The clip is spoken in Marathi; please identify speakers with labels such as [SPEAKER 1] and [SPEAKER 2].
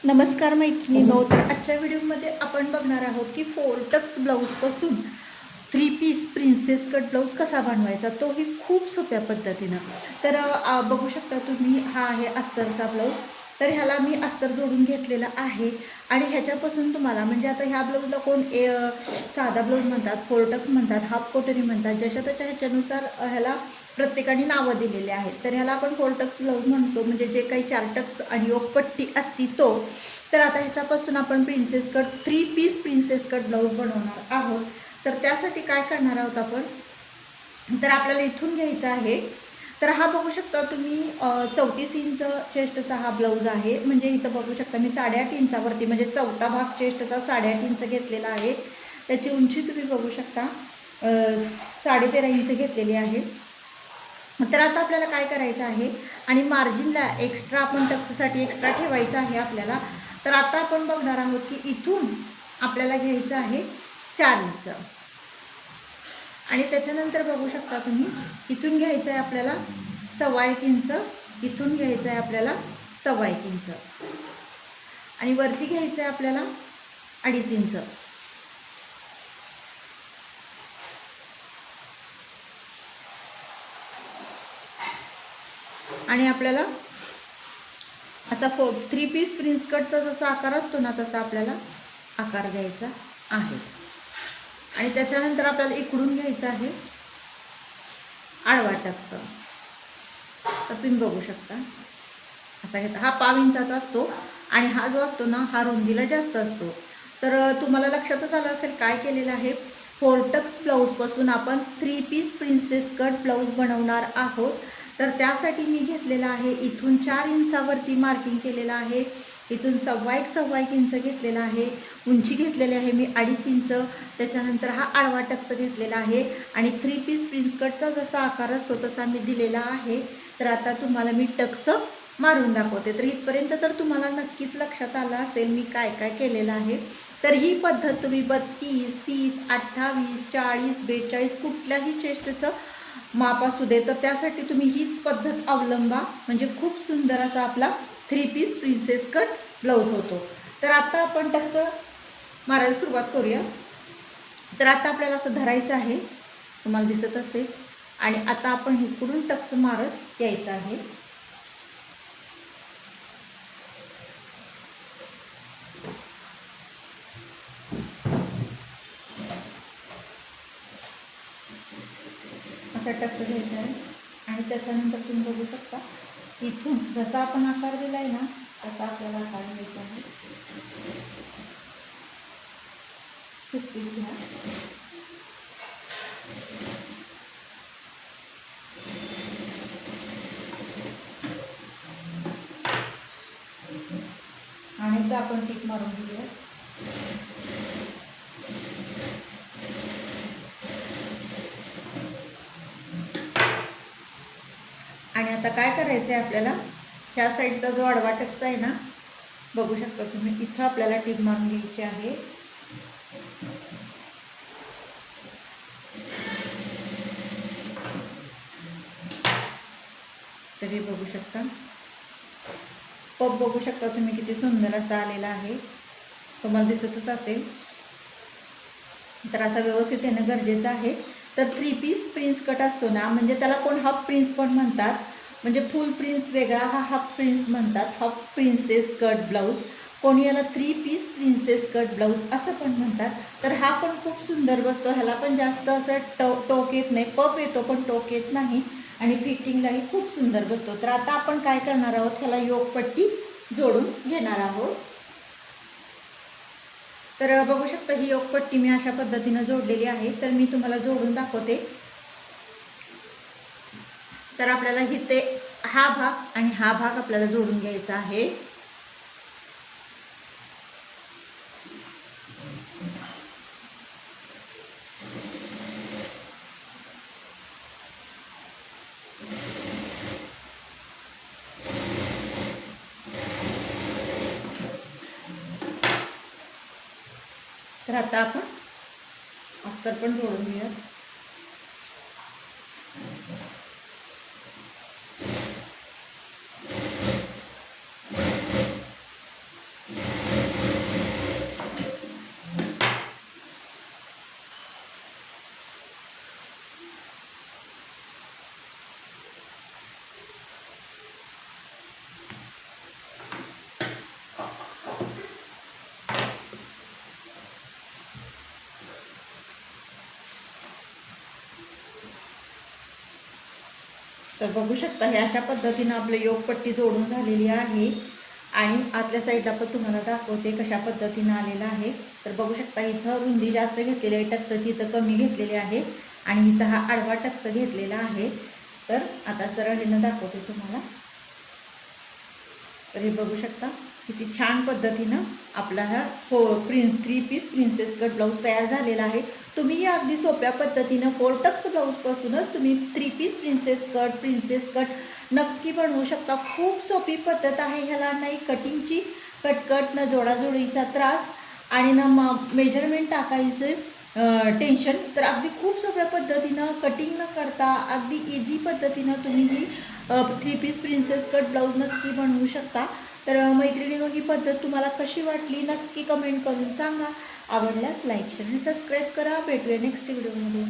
[SPEAKER 1] नमस्कार मैत्रिणींनो, तर आजच्या व्हिडिओमध्ये आपण बघणार आहोत की फोर्टक्स ब्लाऊजपासून three piece princess cut blouse कसा बनवायचा, तोही खूप सोप्या पद्धतीनं. तर बघू शकता तुम्ही, हा आहे अस्तरचा ब्लाऊज. तर ह्याला मी अस्तर जोडून घेतलेला आहे आणि ह्याच्यापासून तुम्हाला म्हणजे आता ह्या ब्लाऊजला कोण साधा ब्लाऊज म्हणतात, फोर्टक्स म्हणतात, हाफ कोटरी म्हणतात, जशा त्याच्या ह्याच्यानुसार ह्याला प्रत्येकाने नावं दिलेली आहेत. तर ह्याला आपण फोर्टक्स ब्लाऊज म्हणतो, म्हणजे जे काही चार टक्स आणि योगपट्टी असती तो. तर आता ह्याच्यापासून आपण princess cut three piece princess cut blouse बनवणार आहोत. तर त्यासाठी काय करणार आहोत आपण, तर आपल्याला इथून घ्यायचा आहे. तर हा बघू शकता तुम्ही 34 इंच चेस्टचा हा ब्लाऊज आहे. म्हणजे इथं बघू शकता मी 8.5 इंचावरती, म्हणजे चौथा भाग चेस्टचा 8.5 इंच घेतलेला आहे. त्याची उंची तुम्ही बघू शकता 13.5 इंच घेतलेली आहे. तर आता आपल्याला काय करायचं आहे, आणि मार्जिनला एक्स्ट्रा आपण टक्ससाठी एक्स्ट्रा ठेवायचं आहे आपल्याला. तर आता आपण बघणार आहोत की इथून आपल्याला घ्यायचं आहे 4 इंच, आणि त्याच्यानंतर बघू शकता तुम्ही इथून घ्यायचं आहे आपल्याला 1.25 इंच, इथून घ्यायचं आहे आपल्याला 1.25 इंच, आणि वरती घ्यायचं आहे आपल्याला 2.5 इंच. आणि आपल्याला असा थ्री पीस प्रिन्स कटचा जसा आकार असतो ना, तसा आपल्याला आकार द्यायचा आहे. आणि त्याच्यानंतर आपल्याला इकडून घ्यायचं आहे आडवा टक्स. तर तुम्ही बघू शकता असा घेता. हा 1.5 इंचाचा असतो आणि हा जो असतो ना, हा रुंदीला जास्त असतो. तर तुम्हाला लक्षातच आलं असेल काय केलेलं आहे. फोर्टक्स ब्लाऊजपासून आपण three piece princess cut blouse बनवणार आहोत. तर त्यासाठी मी घेतलेला आहे, इथून 4 इंचावरती मार्किंग केलेलं आहे, इथून 1.25 इंच घेतलेला आहे, उंची घेतलेली आहे मी 2.5 इंच. त्याच्यानंतर हा आडवा टक्स घेतलेला आहे, आणि थ्री पीस प्रिन्स कटचा जसा आकार असतो तसा मी दिलेला आहे. तर आता तुम्हाला मी टक्स मारून दाखवते. तर इथपर्यंत तर तुम्हाला नक्कीच लक्षात आलं असेल मी काय काय केलेलं आहे. तर ही पद्धत तुम्ही 32, 30, 28, 40, 42 कुठल्याही चेस्टचं माप असू दे, तर त्यासाठी तुम्ही हीच पद्धत अवलंबा, म्हणजे खूप सुंदर असा आपला three piece princess cut blouse होतो. तर आता आपण टक्स मारायला सुरुवात करूया. तर आता आपल्याला असं धरायचं आहे, तुम्हाला दिसत असेल, आणि आता आपण इकडून टक्स मारत यायचं आहे. असा टक्स घ्यायचा आहे, आणि त्याच्यानंतर तुम्ही बघू शकता इथून जसा आपण आकार दिला आहे ना, तसा आपल्याला आकार घ्यायचा आहे. घ्या. आणि एकदा आपण टिक मारून घेऊया. आणि आता काय करायचं आहे आपल्याला, ह्या साईडचा जो आडवा टक्स आहे ना, बघू शकता तुम्ही, इथं आपल्याला टिक मारून घ्यायची आहे. तरी बघू शकता, पप बघू शकता तुम्ही किती सुंदर असा आलेला आहे, तुम्हाला दिसतच असेल. तर असा व्यवस्थित येणं गरजेचं आहे. तर थ्री पीस प्रिन्स कट असतो ना, म्हणजे त्याला कोण हाफ प्रिन्स पण म्हणतात, म्हणजे फुल प्रिन्स वेगळा, हा हाफ प्रिन्स म्हणतात, हाफ प्रिन्सेस कट ब्लाऊज. कोणी याला three piece princess cut blouse असं पण म्हणतात. तर हा पण खूप सुंदर बसतो, ह्याला पण जास्त असं टोक येत नाही, पप येतो पण टोक येत नाही, आणि फिटिंगलाही खूप सुंदर बसतो. तर आता आपण काय करणार आहोत, ह्याला योगपट्टी जोडून घेणार आहोत. तर बघू शकता ही योगपट्टी मी अशा पद्धतीनं जोडलेली आहे. तर मी तुम्हाला जोडून दाखवते. तर आपल्याला इथे हा भाग आणि हा भाग आपल्याला जोडून घ्यायचा आहे. तर आता आपण अस्तर पण जोडून घेऊया. तर बघू शकता हे अशा पद्धतीनं आपलं योगपट्टी जोडून झालेली आहे आणि आतल्या साईडला पण तुम्हाला दाखवते कशा पद्धतीनं आलेलं आहे. तर बघू शकता इथं रुंदी जास्त घेतलेली आहे, टक्सची इथं कमी घेतलेली आहे आणि इथं हा आडवा टक्स घेतलेला आहे. तर आता सरळ हिनं दाखवते तुम्हाला. तर हे बघू शकता किती छान पद्धतीनं आपला हा 3 पीस प्रिन्सेस कट ब्लाऊज तयार झालेला आहे. तुम्ही या अगदी सोप्या पद्धतीनं 4 टक्स ब्लाऊजपासूनच तुम्ही 3 पीस प्रिन्सेस कट नक्की बनवू शकता. खूप सोपी पद्धत आहे. ह्याला नाही कटिंगची कटकट, न जोडाजोडीचा त्रास आणि न मेजरमेंट टाकायचं टेन्शन. तर अगदी खूप सोप्या पद्धतीनं कटिंग न करता अगदी इझी पद्धतीनं तुम्ही ही 3 पीस प्रिन्सेस कट ब्लाऊज नक्की बनवू शकता. तर मैत्रिणींनो ही पद्धत तुम्हाला कशी वाटली नक्की कमेंट करून सांगा. आवडल्यास लाईक शेअर आणि सबस्क्राईब करा. भेटूया नेक्स्ट व्हिडिओमध्ये.